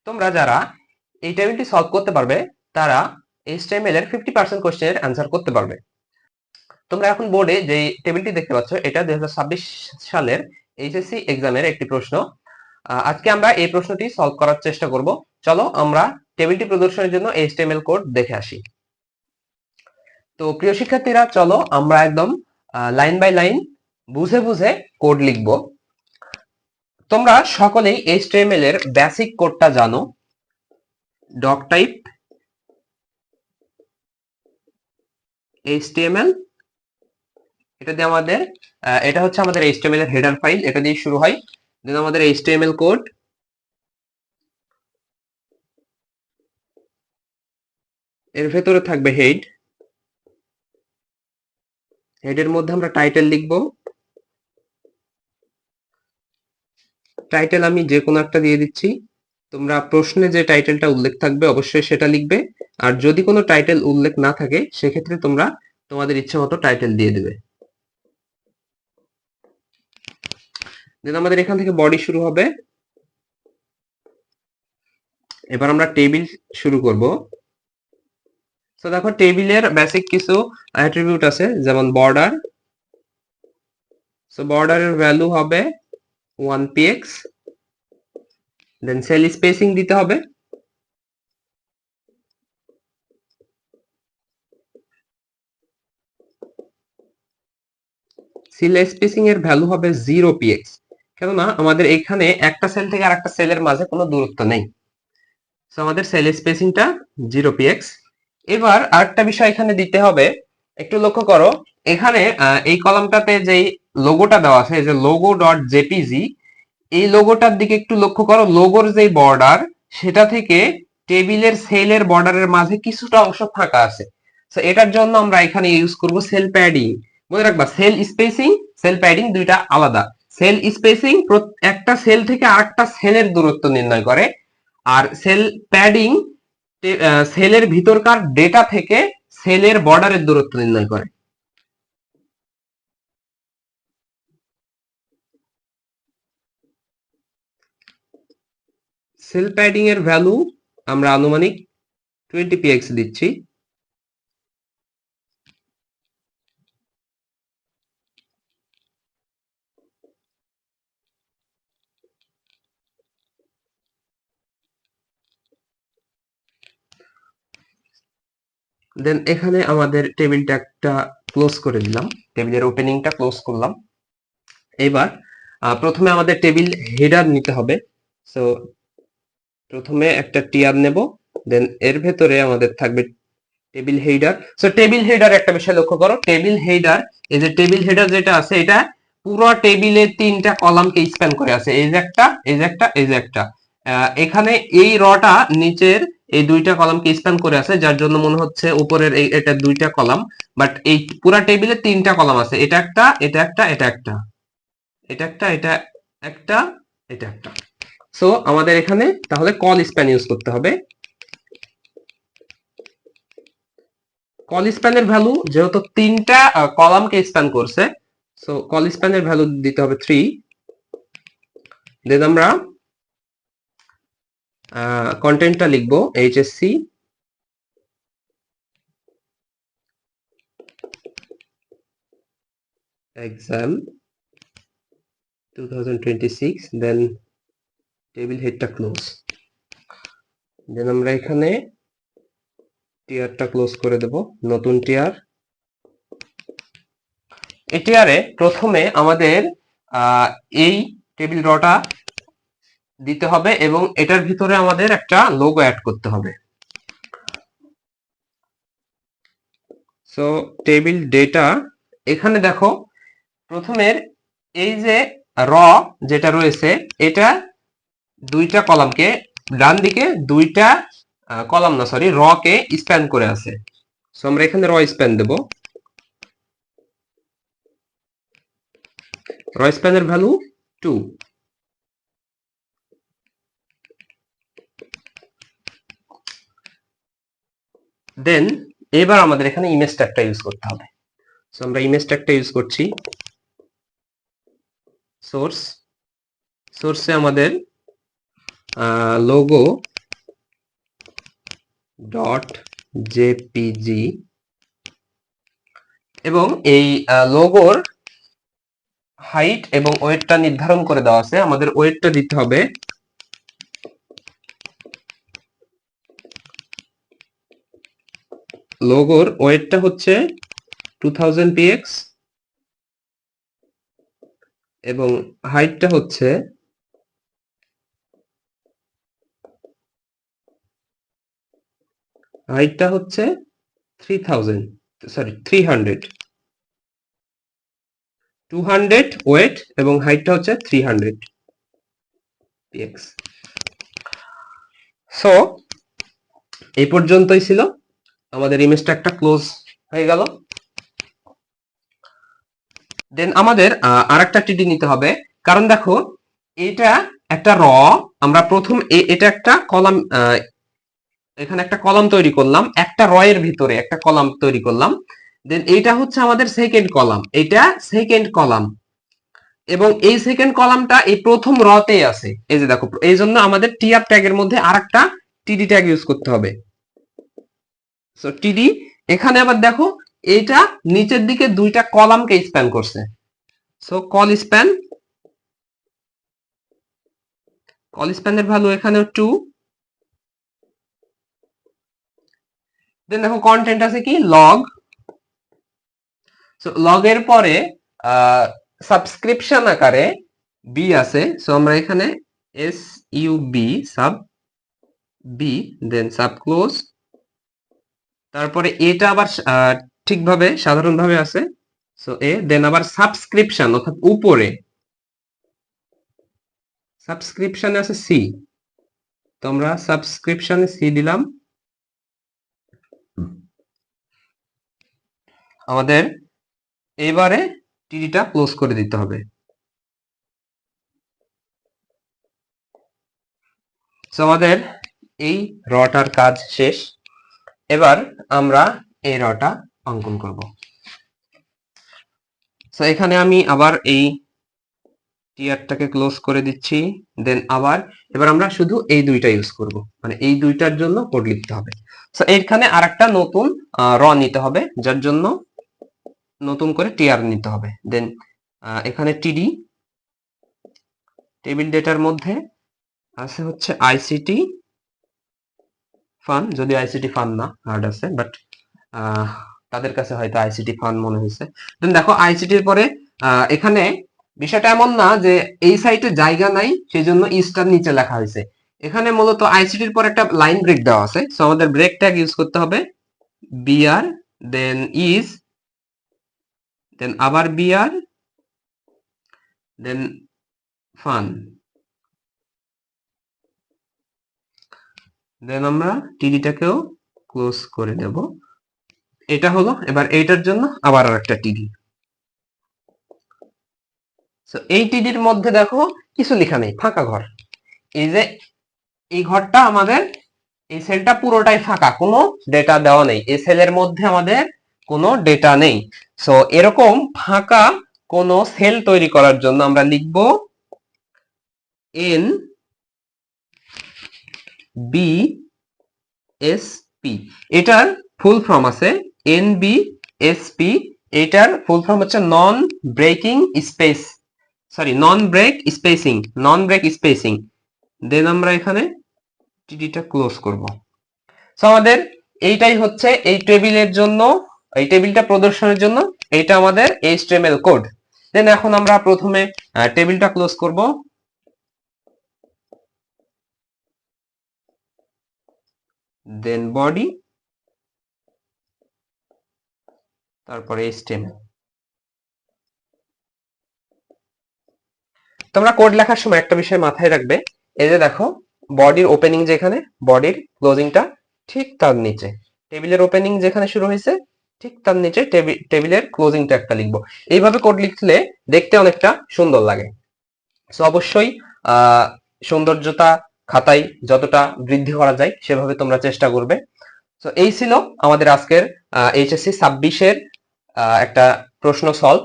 তোমরা যারা এই টেবিলটি সলভ করতে পারবে তারা HTML এর 50% কোশ্চেনের অ্যান্সার করতে পারবে। তোমরা এখন বোর্ডে যে টেবিলটি দেখতে পাচ্ছ এটা 2026 সালের এইচএসসি এক্সামের একটি প্রশ্ন। আজকে আমরা এই প্রশ্নটি সলভ করার চেষ্টা করব। চলো আমরা টেবিলটি প্রদর্শনের জন্য HTML কোড দেখে আসি। তো প্রিয় শিক্ষার্থীরা, চলো আমরা একদম লাইন বাই লাইন বুঝে বুঝে কোড লিখব। তোমরা সকলেই HTML এর বেসিক কোডটা জানো। ডক টাইপ HTML, এটা দিয়ে আমাদের এটা হচ্ছে আমাদের HTML এর হেডার ফাইল, এটা দিয়ে শুরু হয়। দেন আমাদের HTML কোড, এর ভেতরে থাকবে হেড, হেডের মধ্যে আমরা টাইটেল লিখব। টাইটেল আমি যে কোনো একটা দিয়ে দিচ্ছি। তোমরা প্রশ্নে যে টাইটেলটা উল্লেখ থাকবে অবশ্যই সেটা লিখবে, আর যদি কোনো টাইটেল উল্লেখ না থাকে সেক্ষেত্রে তোমরা তোমাদের ইচ্ছে মতো টাইটেল দিয়ে দেবে। দেন আমাদের এখান থেকে বডি শুরু হবে। এবার আমরা টেবিল শুরু করব। তো দেখো টেবিলের বেসিক কিছু অ্যাট্রিবিউট আছে, যেমন বর্ডার। সো বর্ডারের ভ্যালু হবে 1px। দেন সেল স্পেসিং দিতে হবে। সেল স্পেসিং এর ভ্যালু হবে 0px, কেননা আমাদের এখানে একটা সেল থেকে আরেকটা সেলের মাঝে কোনো দূরত্ব নেই। সো আমাদের সেল স্পেসিংটা 0px। এবার আরেকটা বিষয় এখানে দিতে হবে, একটু লক্ষ্য করো এখানে এই কলামটাতে যেই লোগোটা দেওয়া আছে, এই যে লোগো ডট জেপিজি, এই লোগোটার দিকে একটু লক্ষ্য করো। লোগোর যে বর্ডার সেটা থেকে টেবিলের সেলের বর্ডারের মাঝে কিছুটা অংশ ফাঁকা আছে। তো এটার জন্য আমরা এখানে ইউজ করব সেল প্যাডিং। মনে রাখবা সেল স্পেসিং, সেল প্যাডিং দুইটা আলাদা। সেল স্পেসিং একটা সেল থেকে আরেকটা সেলের দূরত্ব নির্ণয় করে, আর সেল প্যাডিং সেলের ভিতরকার ডেটা থেকে সেলের বর্ডারের দূরত্ব নির্ণয় করে। সেল প্যাডিং এর ভ্যালু আমরা আনুমানিক 20px দিচ্ছি। দেন এখানে আমাদের টেবিলটা একটা ক্লোজ করে দিলাম, টেবিলের ওপেনিংটা ক্লোজ করলাম। এবার প্রথমে আমাদের টেবিল হেডার নিতে হবে। সো প্রথমে একটা টিয়ার নেব, দেন এর ভেতরে আমাদের থাকবে table header. So table header একটা বিষয় লক্ষ্য করো, টেবিল হেডার, এই যে টেবিল হেডার যেটা আছে এটা পুরো টেবিলে তিনটা কলামকে স্প্যান করে আছে, এই যে একটা, এই যে একটা, এই যে একটা। এখানে এই রটা নিচের এই দুইটা কলামকে স্প্যান করে আছে, যার জন্য মনে হচ্ছে উপরের এটা দুইটা কলাম, বাট এই পুরা টেবিলে তিনটা কলাম আছে, এটা একটা, এটা একটা, এটা একটা, এটা একটা, এটা একটা, এটা একটা। সো আমাদের এখানে তাহলে কল স্প্যান ইউজ করতে হবে। কল স্প্যানের ভ্যালু যেহেতু তিনটা কলামকে স্প্যান করছে, সো কল স্প্যানের ভ্যালু দিতে হবে 3। দেন আমরা কন্টেন্টটা লিখবো এইচএসসি এক্সাম 2026, দেন টেবিল হেডটা ক্লোজ। দেন আমরা এখানে টিয়ারটা ক্লোজ করে দেব, নতুন টিয়ার। এই টিয়ারে প্রথমে আমাদের এই টেবিল রটা দিতে হবে এবং এটার ভিতরে আমাদের একটা লোগো অ্যাড করতে হবে। সো টেবিল ডেটা, এখানে দেখো প্রথমের এই যে র যেটা রয়েছে এটা দুইটা কলামকে, ডান দিকে দুইটা কলাম না সরি র কে স্প্যান করে আছে। সো আমরা এখানে র স্প্যান দেব। র স্প্যানের ভ্যালু 2। দেন এবার আমাদের এখানে ইমেজ ট্যাগটা ইউজ করতে হবে। সো আমরা ইমেজ ট্যাগটা ইউজ করছি। সোর্সে আমাদের লোগো ডট জেপিজি এবং এই লোগোর হাইট এবং ওয়েটটা নির্ধারণ করে দেওয়া আছে। আমাদের ওয়েটটা দিতে হবে লোগোর ওয়েটটা হচ্ছে 2000 px এবং হাইটটা হচ্ছে 300 200 ওয়েট এবং হাইটটা হচ্ছে 300 px। সো এই পর্যন্তই ছিল, আমাদের ইমেজটা একটা ক্লোজ হয়ে গেল। দেন আমাদের আরেকটা টিডি নিতে হবে, কারণ দেখো এটা একটা র, আমরা প্রথম এটা একটা কলাম, এখানে একটা কলাম তৈরি করলাম, একটা র এর ভিতরে একটা কলাম তৈরি করলাম। দেন এইটা হচ্ছে আমাদের সেকেন্ড কলাম, এটা সেকেন্ড কলাম এবং এই সেকেন্ড কলামটা এই প্রথম রতে আছে। এই যে দেখো, এই জন্য আমাদের টিআর ট্যাগের মধ্যে আরেকটা টিডি ট্যাগ ইউজ করতে হবে। সো টিডি এখানে আবার দেখো এইটা নিচের দিকে দুইটা কলামকে স্প্যান করছে। সো কল স্প্যানের ভ্যালু এখানে 2। দেন দেখো কন্টেন্ট আছে কি লগ। সো লগ এর পরে সাবস্ক্রিপশন আকারে বি আছে। সো আমরা এখানে S U B sub B, then sub clause, তারপরে এটা আবার ঠিকভাবে সাধারণভাবে আছে। সো এ, দেন আবার সাবস্ক্রিপশন অর্থাৎ উপরে সাবস্ক্রিপশনে আছে সি, তো আমরা সাবস্ক্রিপশনে সি দিলাম। আমাদের এবারে টিডিটা ক্লোজ করে দিতে হবে। সো আমাদের এই রটার কাজ শেষ। এবার আমরা এই রটা অঙ্কন করব। সো এখানে আমি আবার এই টিয়ারটাকে ক্লোজ করে দিচ্ছি। দেন আবার এবার আমরা শুধু এই দুইটা ইউজ করব, মানে এই দুইটার জন্য কোড লিখতে হবে। সো এখানে আরেকটা নতুন র নিতে হবে, যার জন্য নতুন করে টিআর নিতে হবে। দেন এখানে টিডি টেবিল ডেটার মধ্যে আছে হচ্ছে আইসিটি ফান, যদি আইসিটি ফান না হার্ড আছে, বাট তাদের কাছে হয়তো আইসিটি ফান মনে হয়েছে। দেন দেখো আইসিটির পরে এখানে বিষয়টা এমন না যে এই সাইটে জায়গা নাই সেজন্য ইস্টার নিচে লেখা হয়েছে। এখানে মূলত আইসিটির পর একটা লাইন ব্রেক দেওয়া আছে। সো আমাদের ব্রেক ট্যাগ ইউজ করতে হবে বিআর, দেন ইজ, দেন আবার বিআর, দেন ফান, দেন আমরা টিডিটাকেও ক্লোজ করে দেব। এটা হলো, এবার এইটার জন্য আবার আরেকটা টিডি। সো এই টিডির মধ্যে দেখো কিছু লেখা নেই, ফাঁকা ঘর। এই যে এই ঘরটা আমাদের, এই সেলটা পুরোটাই ফাঁকা, কোনো ডেটা দেওয়া নেই, এই সেলের মধ্যে আমাদের কোনো ডেটা নেই। সো এরকম ফাঁকা কোনো সেল তৈরি করার জন্য আমরা লিখব এন বি এস পি। এটার ফুল ফর্ম আছে এন বি এস পি। এটার ফুল ফর্ম হচ্ছে non breaking space, sorry non break spacing, non break spacing. Then আমরা এখানে টিডিটা ক্লোজ করব। সো আমাদের এইটাই হচ্ছে এই টেবিলের জন্য, এই টেবিলটা প্রদর্শনের জন্য এইটা আমাদের HTML কোড। দেন এখন আমরা প্রথমে টেবিলটা ক্লোজ করব। দেন বডি, তারপরে HTML। তোমরা কোড লেখার সময় একটা বিষয় মাথায় রাখবে, এই যে দেখো বডির ওপেনিং যেখানে, বডির ক্লোজিংটা ঠিক তার নিচে, টেবিলের ওপেনিং যেখানে শুরু হয়েছে ঠিক তার নিচে টেবিলের ক্লোজিংটা একটা লিখবো। এইভাবে কোড লিখলে দেখতে অনেকটা সুন্দর লাগে। সো অবশ্যই সৌন্দর্যতা খাতায় যতটা বৃদ্ধি করা যায় সেভাবে তোমরা চেষ্টা করবে। সো এই ছিল আমাদের আজকের HSC 26-এর একটা প্রশ্ন সলভ।